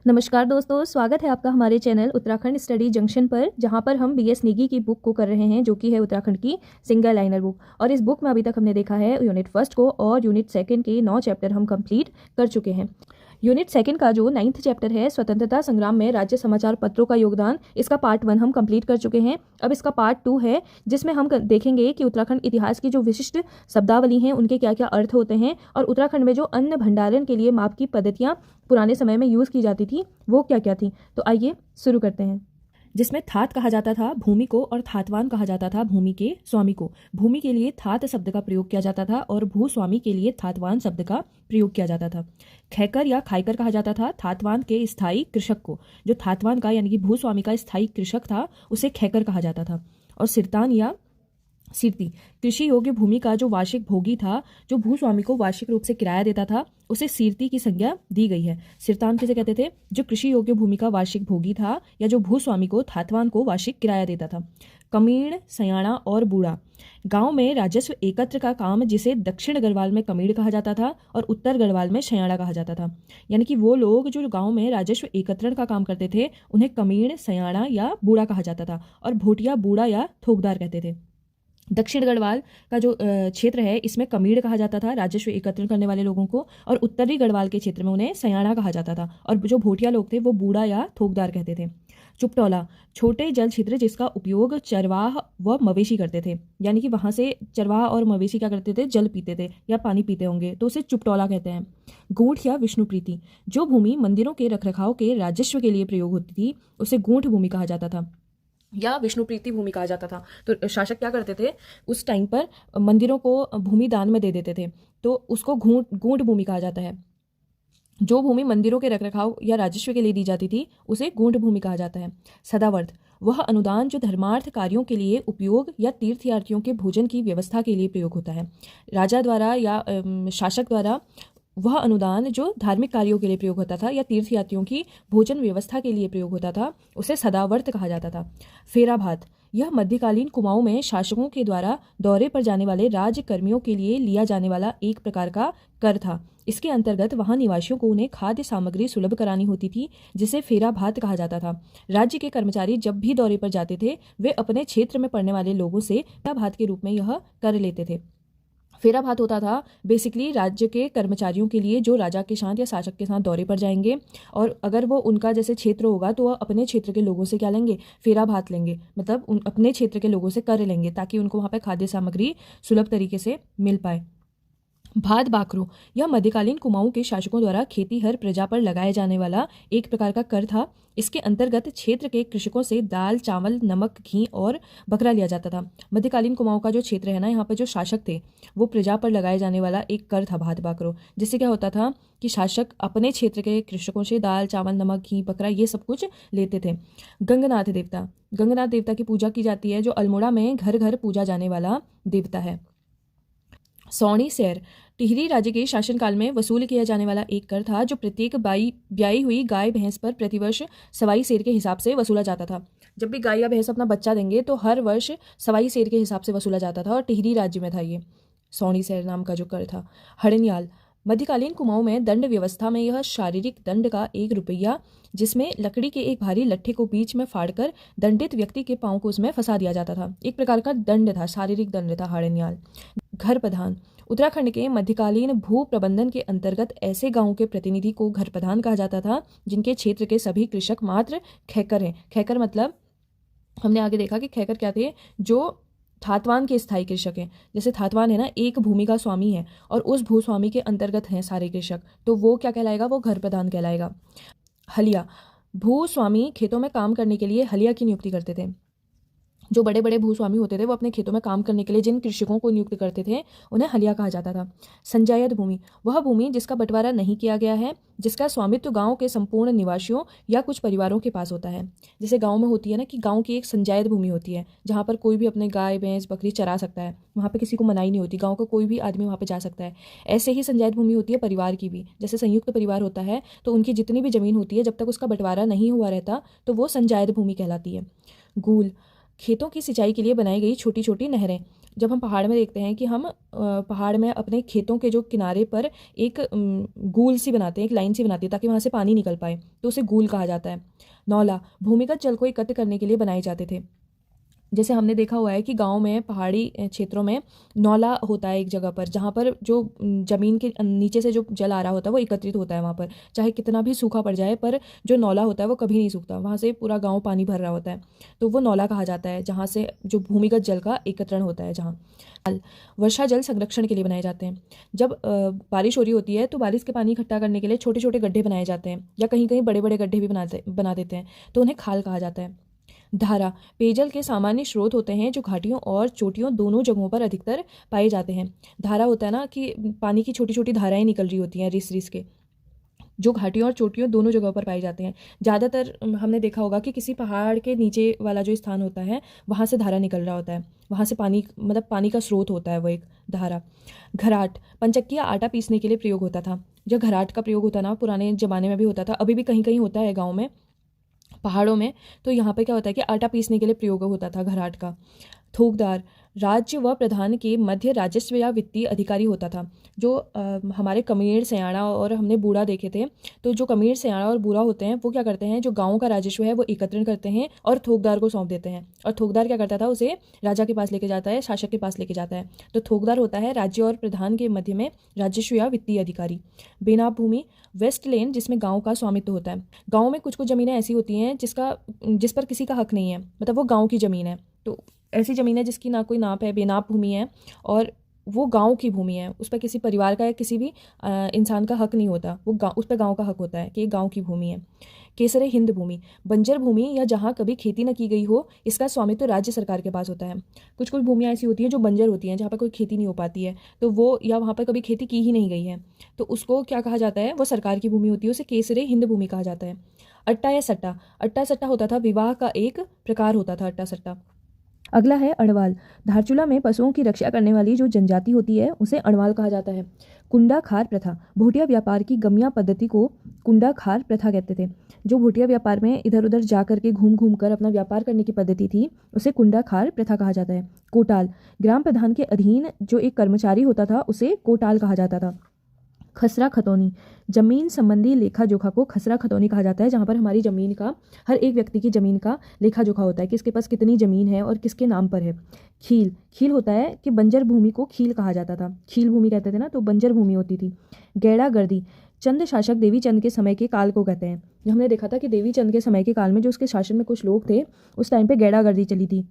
नमस्कार दोस्तों, स्वागत है आपका हमारे चैनल उत्तराखंड स्टडी जंक्शन पर, जहां पर हम बीएस नेगी की बुक को कर रहे हैं, जो कि है उत्तराखंड की सिंगल लाइनर बुक। और इस बुक में अभी तक हमने देखा है यूनिट फर्स्ट को और यूनिट सेकंड के 9 चैप्टर हम कंप्लीट कर चुके हैं। यूनिट सेकंड का जो 9th चैप्टर है, स्वतंत्रता संग्राम में राज्य समाचार पत्रों का योगदान, इसका पार्ट 1 हम कंप्लीट कर चुके हैं। अब इसका पार्ट 2 है, जिसमें हम देखेंगे कि उत्तराखंड इतिहास की जो विशिष्ट शब्दावली हैं उनके क्या क्या अर्थ होते हैं, और उत्तराखंड में जो अन्न भंडारण के लिए माप की पद्धतियाँ पुराने समय में यूज़ की जाती थी वो क्या क्या थी। तो आइए शुरू करते हैं। जिसमें थात कहा जाता था भूमि को और थातवान कहा जाता था भूमि के स्वामी को। भूमि के लिए थात शब्द का प्रयोग किया जाता था और भूस्वामी के लिए थातवान शब्द का प्रयोग किया जाता था। खैकर या खाइकर कहा जाता था थातवान के स्थायी कृषक को। जो थातवान का यानी कि भूस्वामी का स्थायी कृषक था उसे खैकर कहा जाता था। और सिरतान या सिरती कृषि योग्य भूमि का जो वार्षिक भोगी था, जो भूस्वामी को वार्षिक रूप से किराया देता था, उसे सिरती की संज्ञा दी गई है। सिरतान किसे कहते थे? जो कृषि योग्य भूमि का वार्षिक भोगी था या जो भूस्वामी को थातवान को वार्षिक किराया देता था। कमीण, सयाणा और बूढ़ा गांव में राजस्व एकत्र का काम, जिसे दक्षिण गढ़वाल में कमीण कहा जाता था और उत्तर गढ़वाल में सयाणा कहा जाता था। यानी कि वो लोग जो गांव में राजस्व एकत्रण का काम करते थे उन्हें कमीण, सयाणा या बूढ़ा कहा जाता था, और भोटिया बूढ़ा या थोकदार कहते थे। दक्षिण गढ़वाल का जो क्षेत्र है इसमें कमीण कहा जाता था राजस्व एकत्रण करने वाले लोगों को, और उत्तरी गढ़वाल के क्षेत्र में उन्हें सयाणा कहा जाता था, और जो भोटिया लोग थे वो बूढ़ा या थोकदार कहते थे। चुपटौला छोटे जल क्षेत्र जिसका उपयोग चरवाह व मवेशी करते थे, यानी कि वहाँ से चरवाह और मवेशी क्या करते थे? जल पीते थे या पानी पीते होंगे, तो उसे चुपटौला कहते हैं। गूंठ या विष्णुप्रीति जो भूमि मंदिरों के रखरखाव के राजस्व के लिए प्रयोग होती थी उसे गूंठ भूमि कहा जाता था या विष्णुप्रीति भूमि कहा जाता था। तो शासक क्या करते थे उस टाइम पर? मंदिरों को भूमि दान में दे देते थे, तो उसको गूंठ भूमि कहा जाता है। जो भूमि मंदिरों के रखरखाव या राजस्व के लिए दी जाती थी उसे गूंठ भूमि कहा जाता है। सदावर्त वह अनुदान जो धर्मार्थ कार्यों के लिए उपयोग या तीर्थयात्रियों के भोजन की व्यवस्था के लिए प्रयोग होता है। राजा द्वारा या शासक द्वारा वह अनुदान जो धार्मिक कार्यों के लिए प्रयोग होता था या तीर्थयात्रियों की भोजन व्यवस्था के लिए प्रयोग होता था उसे सदावर्त कहा जाता था। फेरा भात यह मध्यकालीन कुमाऊं में शासकों के द्वारा दौरे पर जाने वाले राज्य कर्मियों के लिए लिया जाने वाला एक प्रकार का कर था। इसके अंतर्गत वहां निवासियों को उन्हें खाद्य सामग्री सुलभ करानी होती थी, जिसे फेरा भात कहा जाता था। राज्य के कर्मचारी जब भी दौरे पर जाते थे वे अपने क्षेत्र में पड़ने वाले लोगों से फेरा भात के रूप में यह कर लेते थे। फेरा भात होता था बेसिकली राज्य के कर्मचारियों के लिए जो राजा के साथ या शासक के साथ दौरे पर जाएंगे, और अगर वो उनका जैसे क्षेत्र होगा तो वह अपने क्षेत्र के लोगों से क्या लेंगे? फेरा भात लेंगे, मतलब अपने क्षेत्र के लोगों से कर लेंगे ताकि उनको वहाँ पे खाद्य सामग्री सुलभ तरीके से मिल पाए। भात बाकरू यह मध्यकालीन कुमाऊं के शासकों द्वारा खेती हर प्रजा पर लगाए जाने वाला एक प्रकार का कर था। इसके अंतर्गत क्षेत्र के कृषकों से दाल, चावल, नमक, घी और बकरा लिया जाता था। मध्यकालीन कुमाऊं का जो क्षेत्र है ना, यहाँ पर जो शासक थे वो प्रजा पर लगाए जाने वाला एक कर था भात बाकरू, जिससे क्या होता था कि शासक अपने क्षेत्र के कृषकों से दाल, चावल, नमक, घी, बकरा ये सब कुछ लेते थे। गंगनाथ देवता गंगनाथ देवता की पूजा की जाती है, जो अल्मोड़ा में घर घर पूजा जाने वाला देवता है। सौणी सैर टिहरी राज्य के शासनकाल में वसूल किया जाने वाला एक कर था, जो प्रत्येक ब्याई हुई गाय भैंस पर प्रतिवर्ष सवाई सेर के हिसाब से वसूला जाता था। जब भी गाय या भैंस अपना बच्चा देंगे तो हर वर्ष सवाई सेर के हिसाब से वसूला जाता था, और टिहरी राज्य में था ये सौणी सैर नाम का जो कर था। हड़नियाल मध्यकालीन कुमाऊं में दंड व्यवस्था में यह शारीरिक दंड का 1 रुपया, जिसमें लकड़ी के एक भारी लट्ठे को बीच में फाड़कर दंडित व्यक्ति के पांव को उसमें फंसा दिया जाता था। एक प्रकार का दंड था, शारीरिक दंड था हड़नियाल। घर प्रधान उत्तराखंड के मध्यकालीन भू प्रबंधन के अंतर्गत ऐसे गांवों के प्रतिनिधि को घर प्रधान कहा जाता था जिनके क्षेत्र के सभी कृषक मात्र खैकर हैं। खैकर मतलब हमने आगे देखा कि खैकर क्या थे? जो थातवान के स्थायी कृषक हैं। जैसे थातवान है ना, एक भूमि का स्वामी है और उस भूस्वामी के अंतर्गत हैं सारे कृषक, तो वो क्या कहलाएगा? वो घर प्रधान कहलाएगा। हलिया भूस्वामी खेतों में काम करने के लिए हलिया की नियुक्ति करते थे। जो बड़े बड़े भूस्वामी होते थे वो अपने खेतों में काम करने के लिए जिन कृषकों को नियुक्त करते थे उन्हें हलिया कहा जाता था। संजायत भूमि वह भूमि जिसका बंटवारा नहीं किया गया है, जिसका स्वामित्व गांव के संपूर्ण निवासियों या कुछ परिवारों के पास होता है। जैसे गांव में होती है ना कि गांव की एक संजायत भूमि होती है जहां पर कोई भी अपने गाय, भैंस, बकरी चरा सकता है, वहां पे किसी को मनाही नहीं होती, गांव का कोई भी आदमी वहां पे जा सकता है। ऐसे ही संजायत भूमि होती है परिवार की भी। जैसे संयुक्त परिवार होता है तो उनकी जितनी भी जमीन होती है जब तक उसका बंटवारा नहीं हुआ रहता तो वो संजायत भूमि कहलाती है। गूल खेतों की सिंचाई के लिए बनाई गई छोटी छोटी नहरें। जब हम पहाड़ में देखते हैं कि हम पहाड़ में अपने खेतों के जो किनारे पर एक गूल सी बनाते हैं, एक लाइन सी बनाते हैं ताकि वहाँ से पानी निकल पाए, तो उसे गूल कहा जाता है। नौला भूमिगत जल को एकत्र करने के लिए बनाए जाते थे। जैसे हमने देखा हुआ है कि गांव में, पहाड़ी क्षेत्रों में नौला होता है एक जगह पर, जहाँ पर जो ज़मीन के नीचे से जो जल आ रहा होता है वो एकत्रित होता है वहाँ पर, चाहे कितना भी सूखा पड़ जाए, पर जो नौला होता है वो कभी नहीं सूखता, वहाँ से पूरा गांव पानी भर रहा होता है, तो वो नौला कहा जाता है, जहाँ से जो भूमिगत जल का एकत्रण होता है। जहाँ वर्षा जल संरक्षण के लिए बनाए जाते हैं। जब बारिश हो रही होती है तो बारिश के पानी इकट्ठा करने के लिए छोटे छोटे गड्ढे बनाए जाते हैं, या कहीं कहीं बड़े बड़े गड्ढे भी बना देते हैं, तो उन्हें खाल कहा जाता है। धारा पेयजल के सामान्य स्रोत होते हैं जो घाटियों और चोटियों दोनों जगहों पर अधिकतर पाए जाते हैं। धारा होता है ना कि पानी की छोटी छोटी धाराएं निकल रही होती हैं रिस रिस के, जो घाटियों और चोटियों दोनों जगहों पर पाए जाते हैं। ज़्यादातर हमने देखा होगा कि किसी पहाड़ के नीचे वाला जो स्थान होता है वहाँ से धारा निकल रहा होता है, वहाँ से पानी, मतलब पानी का स्रोत होता है वो एक धारा। घराट पंचक्किया आटा पीसने के लिए प्रयोग होता था। जो घराट का प्रयोग होता ना पुराने ज़माने में भी होता था, अभी भी कहीं कहीं होता है गाँव में, पहाड़ों में। तो यहाँ पे क्या होता है कि आटा पीसने के लिए प्रयोग होता था घराट का। थोकदार राज्य व प्रधान के मध्य राजस्व या वित्तीय अधिकारी होता था। जो हमारे कमीर सयाना और हमने बूढ़ा देखे थे, तो जो कमीर सयाना और बूढ़ा होते हैं वो क्या करते हैं, जो गाँव का राजस्व है वो एकत्रण करते हैं और थोकदार को सौंप देते हैं, और थोकदार क्या करता था, उसे राजा के पास लेके जाता है, शासक के पास लेके जाता है। तो थोकदार होता है राज्य और प्रधान के मध्य में राजस्व या वित्तीय अधिकारी। बेनाप भूमि वेस्ट लेन, जिसमें गाँव का स्वामित्व होता है। गाँव में कुछ कुछ ज़मीनें ऐसी होती हैं जिस पर किसी का हक नहीं है, मतलब वो गाँव की ज़मीन है, तो ऐसी ज़मीन है जिसकी ना कोई नाप है, बेनाप भूमि है, और वो गांव की भूमि है, उस पर किसी परिवार का या किसी भी इंसान का हक नहीं होता, वो उस पर गांव का हक होता है कि ये गांव की भूमि है। केसरे हिंद भूमि बंजर भूमि या जहाँ कभी खेती न की गई हो, इसका स्वामित्व राज्य सरकार के पास होता है। कुछ कुछ भूमियाँ ऐसी होती हैं जो बंजर होती हैं, जहाँ पर कोई खेती नहीं हो पाती है, तो वो, या वहाँ पर कभी खेती की ही नहीं गई है, तो उसको क्या कहा जाता है, वो सरकार की भूमि होती है, उसे केसरे हिंद भूमि कहा जाता है। अट्टा या सट्टा, अट्टा सट्टा होता था विवाह का एक प्रकार होता था अट्टा सट्टा। अगला है अणवाल। धारचूला में पशुओं की रक्षा करने वाली जो जनजाति होती है उसे अणवाल कहा जाता है। कुंडा खार प्रथा, भूटिया व्यापार की गमिया पद्धति को कुंडा खार प्रथा कहते थे। जो भूटिया व्यापार में इधर उधर जा करके घूम घूम कर अपना व्यापार करने की पद्धति थी, उसे कुंडा खार प्रथा कहा जाता है। कोटाल, ग्राम प्रधान के अधीन जो एक कर्मचारी होता था उसे कोटाल कहा जाता था। खसरा खतौनी, जमीन संबंधी लेखा जोखा को खसरा खतौनी कहा जाता है, जहाँ पर हमारी ज़मीन का, हर एक व्यक्ति की ज़मीन का लेखा जोखा होता है, किसके पास कितनी ज़मीन है और किसके नाम पर है। खील, खील होता है कि बंजर भूमि को खील कहा जाता था, खील भूमि कहते थे ना, तो बंजर भूमि होती थी। गैड़ा गर्दी, चंद शासक देवी चंद के समय के काल को कहते हैं। जो हमने देखा था कि देवी चंद के समय के काल में जो उसके शासन में कुछ लोग थे, उस टाइम पर गैड़ा गर्दी चली थी,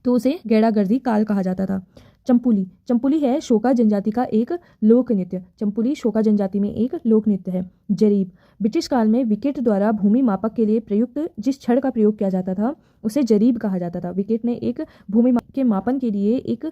तो उसे गैड़ा गर्दी काल कहा जाता था। चंपुली, चंपुली है शोका जनजाति का एक लोक नृत्य। चंपुली शोका जनजाति में एक लोक नृत्य है। जरीब, ब्रिटिश काल में विकेट द्वारा भूमि मापक के लिए प्रयुक्त जिस छड़ का प्रयोग किया जाता था उसे जरीब कहा जाता था। विकेट ने एक भूमि के मापन के लिए एक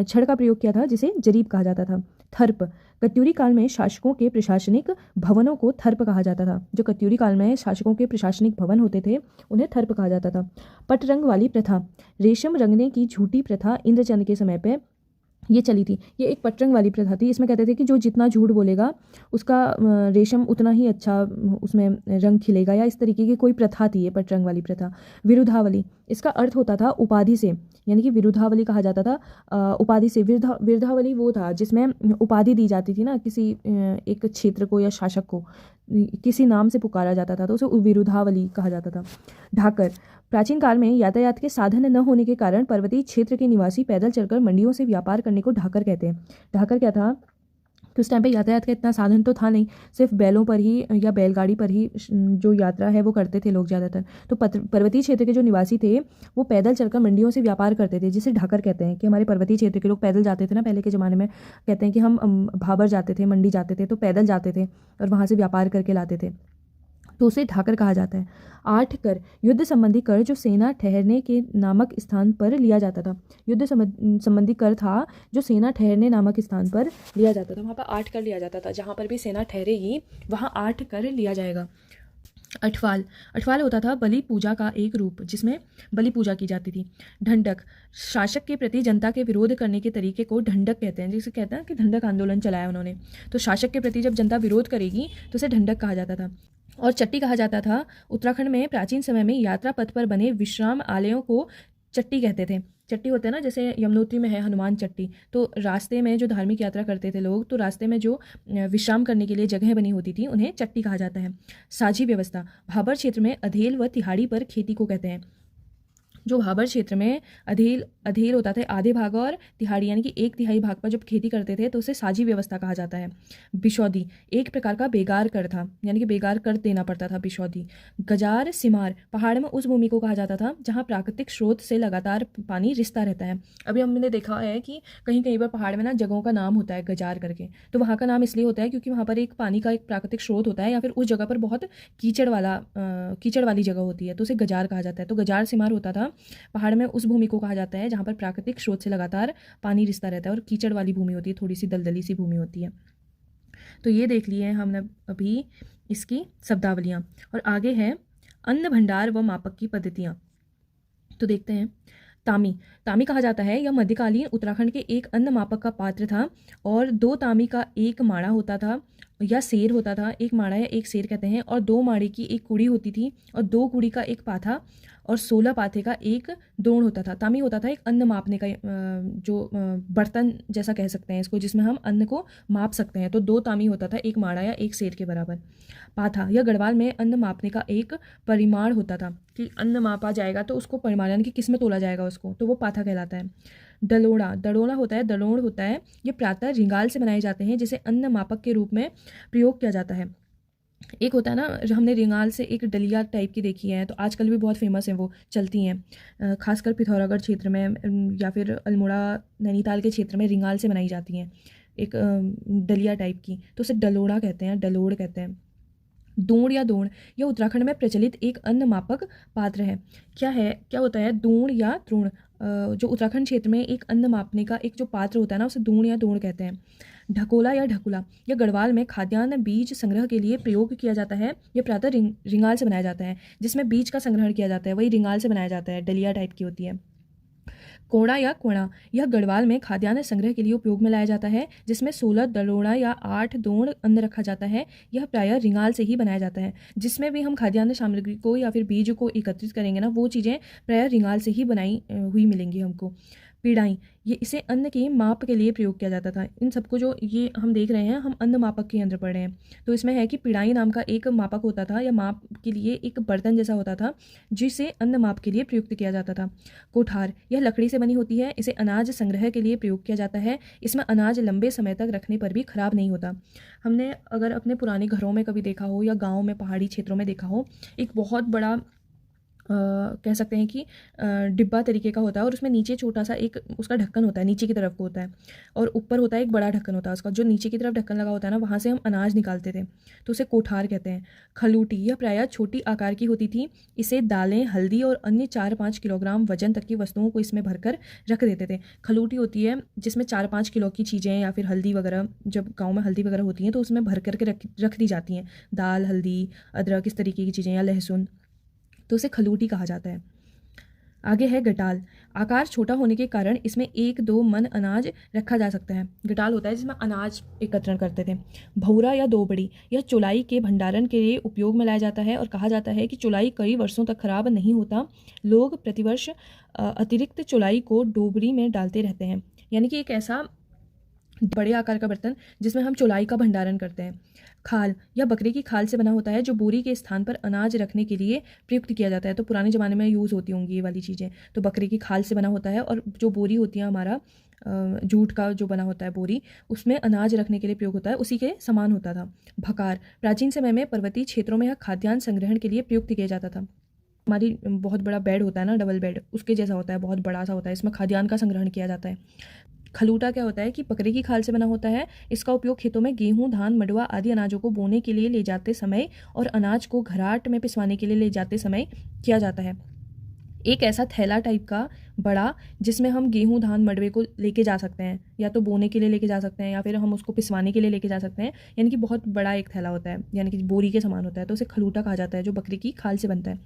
छड़ का प्रयोग किया था जिसे जरीब कहा जाता था। थर्प, कत्यूरी काल में शासकों के प्रशासनिक भवनों को थर्प कहा जाता था। जो कत्यूरी काल में शासकों के प्रशासनिक भवन होते थे उन्हें थर्प कहा जाता था। पटरंग वाली प्रथा, रेशम रंगने की झूठी प्रथा इंद्रचंद के समय पे ये चली थी। ये एक पटरंग वाली प्रथा थी। इसमें कहते थे कि जो जितना झूठ बोलेगा उसका रेशम उतना ही अच्छा उसमें रंग खिलेगा, या इस तरीके की कोई प्रथा थी ये पटरंग वाली प्रथा। विरुद्धावली, इसका अर्थ होता था उपाधि से, यानी कि विरुद्धावली कहा जाता था उपाधि से। विरुद्धावली वो था जिसमें उपाधि दी जाती थी ना, किसी एक क्षेत्र को या शासक को किसी नाम से पुकारा जाता था, तो उसे विरुद्धावली कहा जाता था। ढाकर, प्राचीन काल में यातायात के साधन न होने के कारण पर्वतीय क्षेत्र के निवासी पैदल चलकर मंडियों से व्यापार करने को ढाकर कहते हैं। ढाकर क्या था कि उस टाइम पे यातायात का इतना साधन तो था नहीं, सिर्फ बैलों पर ही या बैलगाड़ी पर ही जो यात्रा है वो करते थे लोग ज़्यादातर। तो पर्वतीय क्षेत्र के जो निवासी थे वो पैदल चलकर मंडियों से व्यापार करते थे, जिसे ढाकर कहते हैं। कि हमारे पर्वतीय क्षेत्र के लोग पैदल जाते थे ना पहले के ज़माने में, कहते हैं कि हम भाबर जाते थे, मंडी जाते थे, तो पैदल जाते थे और वहाँ से व्यापार करके लाते थे, तो उसे ढाकर कहा जाता है। 8 कर, युद्ध संबंधी कर जो सेना ठहरने के नामक स्थान पर लिया जाता था। युद्ध संबंधी कर था जो सेना ठहरने नामक स्थान पर लिया जाता था। वहाँ पर 8 कर लिया जाता था, जहाँ पर भी सेना ठहरेगी वहाँ 8 कर लिया जाएगा। अठवाल, अठवाल होता था बलि पूजा का एक रूप जिसमें बलि पूजा की जाती थी। ढंडक, शासक के प्रति जनता के विरोध करने के तरीके को ढंडक कहते हैं, जिसे कहते हैं कि ढंडक आंदोलन चलाया उन्होंने। तो शासक के प्रति जब जनता विरोध करेगी तो उसे ढंडक कहा जाता था। और चट्टी कहा जाता था। उत्तराखंड में प्राचीन समय में यात्रा पथ पर बने विश्राम आलयों को चट्टी कहते थे। चट्टी होते हैं ना, जैसे यमुनोत्री में है हनुमान चट्टी, तो रास्ते में जो धार्मिक यात्रा करते थे लोग, तो रास्ते में जो विश्राम करने के लिए जगह बनी होती थी उन्हें चट्टी कहा जाता है। साझी व्यवस्था, भाबर क्षेत्र में अधेल व तिहाड़ी पर खेती को कहते हैं। जो भाबर क्षेत्र में अधेल अधेल होता था आधे भाग और तिहाड़ी यानी कि 1/3 भाग पर जब खेती करते थे तो उसे साझी व्यवस्था कहा जाता है। बिशौदी एक प्रकार का बेगार कर था, यानी कि बेगार कर देना पड़ता था बिशौदी। गजार सिमार पहाड़ में उस भूमि को कहा जाता था जहाँ प्राकृतिक स्रोत से लगातार पानी रिसता रहता है। अभी हमने देखा है कि कहीं कहीं पर पहाड़ में ना जगहों का नाम होता है गजार करके, तो वहाँ का नाम इसलिए होता है क्योंकि वहाँ पर एक पानी का एक प्राकृतिक स्रोत होता है या फिर उस जगह पर बहुत कीचड़ वाली जगह होती है, तो उसे गजार कहा जाता है। तो गजार सिमार होता था पहाड़ में उस भूमि को कहा जाता है जहाँ पर प्राकृतिक स्रोत से लगातार पानी रिसता रहता है और कीचड़ वाली भूमि होती है, थोड़ी सी दलदली सी भूमि होती है। तो ये देख लिए हैं हमने अभी इसकी शब्दावलियाँ, और आगे है अन्न भंडार व मापक की पद्धतियाँ। तो देखते हैं। तामी तामी कहा जाता है यह मध्यकालीन उत्तराखंड के एक अन्न मापक का पात्र था, और 2 तामी का एक माड़ा होता था या सेर होता था, एक माड़ा या एक सेर कहते हैं, और 2 माड़े की एक कुड़ी होती थी, और 2 कुड़ी का एक पाथा और 16 पाथे का एक दोण होता था। तामी होता था एक अन्न मापने का जो बर्तन जैसा कह सकते हैं इसको, जिसमें हम अन्न को माप सकते हैं। तो 2 तामी होता था, एक माड़ा या एक सेर के बराबर। पाथा यह गढ़वाल में अन्न मापने का एक परिमाण होता था, कि अन्न मापा जाएगा तो उसको परिमाण यानी कि किस में तोला जाएगा उसको, तो वो पाथा कहलाता है। दलोड़ा दड़ोड़ा होता है, दलोड़ होता है, ये प्रातः रिंगाल से बनाए जाते हैं जिसे अन्न मापक के रूप में प्रयोग किया जाता है। एक होता है ना, जो हमने रिंगाल से एक डलिया टाइप की देखी है, तो आजकल भी बहुत फेमस है, वो चलती हैं खासकर पिथौरागढ़ क्षेत्र में या फिर अल्मोड़ा नैनीताल के क्षेत्र में रिंगाल से बनाई जाती हैं, एक डलिया टाइप की, तो उसे डलोड़ा कहते हैं, डलोड़ कहते हैं। दूण या दोण यह उत्तराखंड में प्रचलित एक अन्न मापक पात्र है। क्या होता है दूण या द्रोण? जो उत्तराखंड क्षेत्र में एक अन्न मापने का एक जो पात्र होता है ना, उसे दूण या दोण कहते हैं। ढकोला या ढकुला यह गढ़वाल में खाद्यान्न बीज संग्रह के लिए प्रयोग किया जाता है। यह प्रातः रिंगाल से बनाया जाता है, जिसमें बीज का संग्रहण किया जाता है, वही रिंगाल से बनाया जाता है, डलिया टाइप की होती है। कोड़ा या कोणा यह गढ़वाल में खाद्यान्न संग्रह के लिए उपयोग में लाया जाता है, जिसमें 16 दलोड़ा या 8 दोण अन्न रखा जाता है। यह प्रायः रिंगाल से ही बनाया जाता है। जिसमें भी हम खाद्यान्न सामग्री को या फिर बीज को एकत्रित करेंगे ना, वो चीज़ें प्रायः रिंगाल से ही बनाई हुई मिलेंगी हमको। पीढ़ाई ये इसे अन्न के माप के लिए प्रयोग किया जाता था। इन सबको जो ये हम देख रहे हैं, हम अन्न मापक के यंत्र पढ़ रहे हैं, तो इसमें है कि पीढ़ाई नाम का एक मापक होता था या माप के लिए एक बर्तन जैसा होता था, जिसे अन्न माप के लिए प्रयुक्त किया जाता था। कोठार यह लकड़ी से बनी होती है, इसे अनाज संग्रह के लिए प्रयोग किया जाता है। इसमें अनाज लंबे समय तक रखने पर भी खराब नहीं होता। हमने अगर अपने पुराने घरों में कभी देखा हो या गाँव में पहाड़ी क्षेत्रों में देखा हो, एक बहुत बड़ा कह सकते हैं कि डिब्बा तरीके का होता है, और उसमें नीचे छोटा सा एक उसका ढक्कन होता है, नीचे की तरफ को होता है, और ऊपर होता है एक बड़ा ढक्कन होता है उसका। जो नीचे की तरफ ढक्कन लगा होता है ना, वहाँ से हम अनाज निकालते थे, तो उसे कोठार कहते हैं। खलूटी यह प्रायः छोटी आकार की होती थी। इसे दालें, हल्दी और अन्य 4-5 किलोग्राम वजन तक की वस्तुओं को इसमें भरकर रख देते थे। खलूटी होती है जिसमें 4-5 किलो की चीज़ें या फिर हल्दी वगैरह, जब गाँव में हल्दी वगैरह होती हैं तो उसमें भर करके रख दी जाती हैं, दाल, हल्दी, अदरक, इस तरीके की चीज़ें, या लहसुन, तो उसे खलूटी कहा जाता है। आगे है गटाल। आकार छोटा होने के कारण इसमें 1-2 मन अनाज रखा जा सकता है। गटाल होता है जिसमें अनाज एकत्रण करते थे। भौरा या दोबड़ी यह चुलाई के भंडारण के लिए उपयोग में लाया जाता है, और कहा जाता है कि चुलाई कई वर्षों तक खराब नहीं होता। लोग प्रतिवर्ष अतिरिक्त चुलाई को डोबड़ी में डालते रहते हैं, यानी कि एक ऐसा बड़े आकार का बर्तन जिसमें हम चुलाई का भंडारण करते हैं। खाल यह बकरे की खाल से बना होता है, जो बोरी के स्थान पर अनाज रखने के लिए प्रयुक्त किया जाता है। तो पुराने ज़माने में यूज़ होती होंगी ये वाली चीज़ें। तो बकरे की खाल से बना होता है, और जो बोरी होती है हमारा जूट का जो बना होता है बोरी, उसमें अनाज रखने के लिए प्रयोग होता है, उसी के समान होता था। भकार प्राचीन समय में पर्वतीय क्षेत्रों में यह खाद्यान्न संग्रहण के लिए प्रयुक्त किया जाता था। हमारी बहुत बड़ा बेड होता है ना, डबल बेड, उसके जैसा होता है, बहुत बड़ा सा होता है, इसमें खाद्यान्न का संग्रहण किया जाता है। खलूटा क्या होता है कि बकरे की खाल से बना होता है। इसका उपयोग खेतों में गेहूं, धान, मंडुआ आदि अनाजों को बोने के लिए ले जाते समय और अनाज को घराट में पिसवाने के लिए ले जाते समय किया जाता है। एक ऐसा थैला टाइप का बड़ा, जिसमें हम गेहूं, धान, मंडुए को लेके जा सकते हैं, या तो बोने के लिए लेके जा सकते हैं या फिर हम उसको पिसवाने के लिए लेके जा सकते हैं, यानी कि बहुत बड़ा एक थैला होता है, यानी कि बोरी के समान होता है, तो उसे खलूटा कहा जाता है, जो बकरी की खाल से बनता है।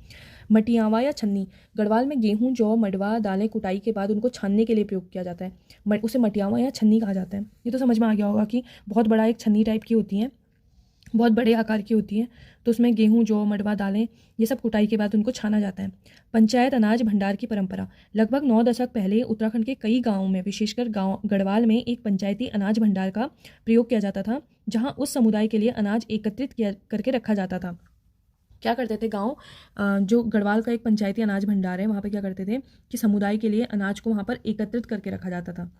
मटियावा या छन्नी गढ़वाल में गेहूं, जौ, मंडुआ दालें कुटाई के बाद उनको छानने के लिए प्रयोग किया जाता है, उसे मटियावा या छन्नी कहा जाता है। ये तो समझ में आ गया होगा कि बहुत बड़ा एक छन्नी टाइप की होती है, बहुत बड़े आकार की होती है। तो उसमें गेहूँ, जौ, मडवा, दालें ये सब कुटाई के बाद उनको छाना जाता है। पंचायत अनाज भंडार की परंपरा। लगभग 9 दशक पहले उत्तराखंड के कई गांवों में, विशेषकर गांव गढ़वाल में, एक पंचायती अनाज भंडार का प्रयोग किया जाता था, जहां उस समुदाय के लिए अनाज एकत्रित किया करके रखा जाता था। क्या करते थे गांव, जो गढ़वाल का एक पंचायती अनाज भंडार है, वहाँ पे क्या करते थे कि समुदाय के लिए अनाज को वहाँ पर एकत्रित करके रखा जाता था।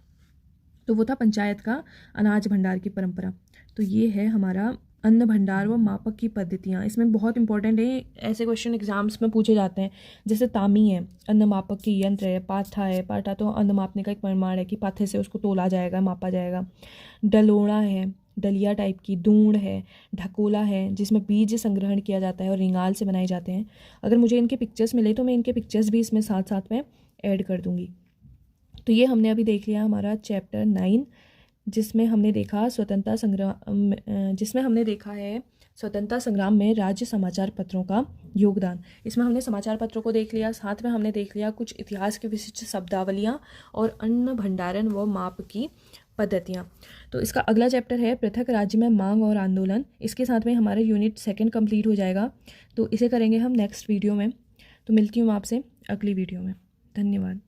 तो वो था पंचायत का अनाज भंडार की परंपरा। तो ये है हमारा अन्न भंडार व मापक की पद्धतियाँ। इसमें बहुत इंपॉर्टेंट है, ऐसे क्वेश्चन एग्जाम्स में पूछे जाते हैं। जैसे तामी है, अन्न मापक की यंत्र है। पाथा है, पाटा तो अन्न मापने का एक परिमाण है कि पाथे से उसको तोला जाएगा, मापा जाएगा। डलोड़ा है, डलिया टाइप की। दूंड है, ढकोला है, जिसमें बीज संग्रहण किया जाता है और रिंगाल से बनाए जाते हैं। अगर मुझे इनके पिक्चर्स मिले तो मैं इनके पिक्चर्स भी इसमें साथ साथ में ऐड कर दूँगी। तो ये हमने अभी देख लिया हमारा चैप्टर 9, जिसमें हमने देखा स्वतंत्रता संग्राम में राज्य समाचार पत्रों का योगदान। इसमें हमने समाचार पत्रों को देख लिया, साथ में हमने देख लिया कुछ इतिहास की विशिष्ट शब्दावलियाँ और अन्न भंडारण व माप की पद्धतियाँ। तो इसका अगला चैप्टर है पृथक राज्य में मांग और आंदोलन। इसके साथ में हमारा यूनिट 2 कंप्लीट हो जाएगा। तो इसे करेंगे हम नेक्स्ट वीडियो में। तो मिलती हूँ आपसे अगली वीडियो में। धन्यवाद।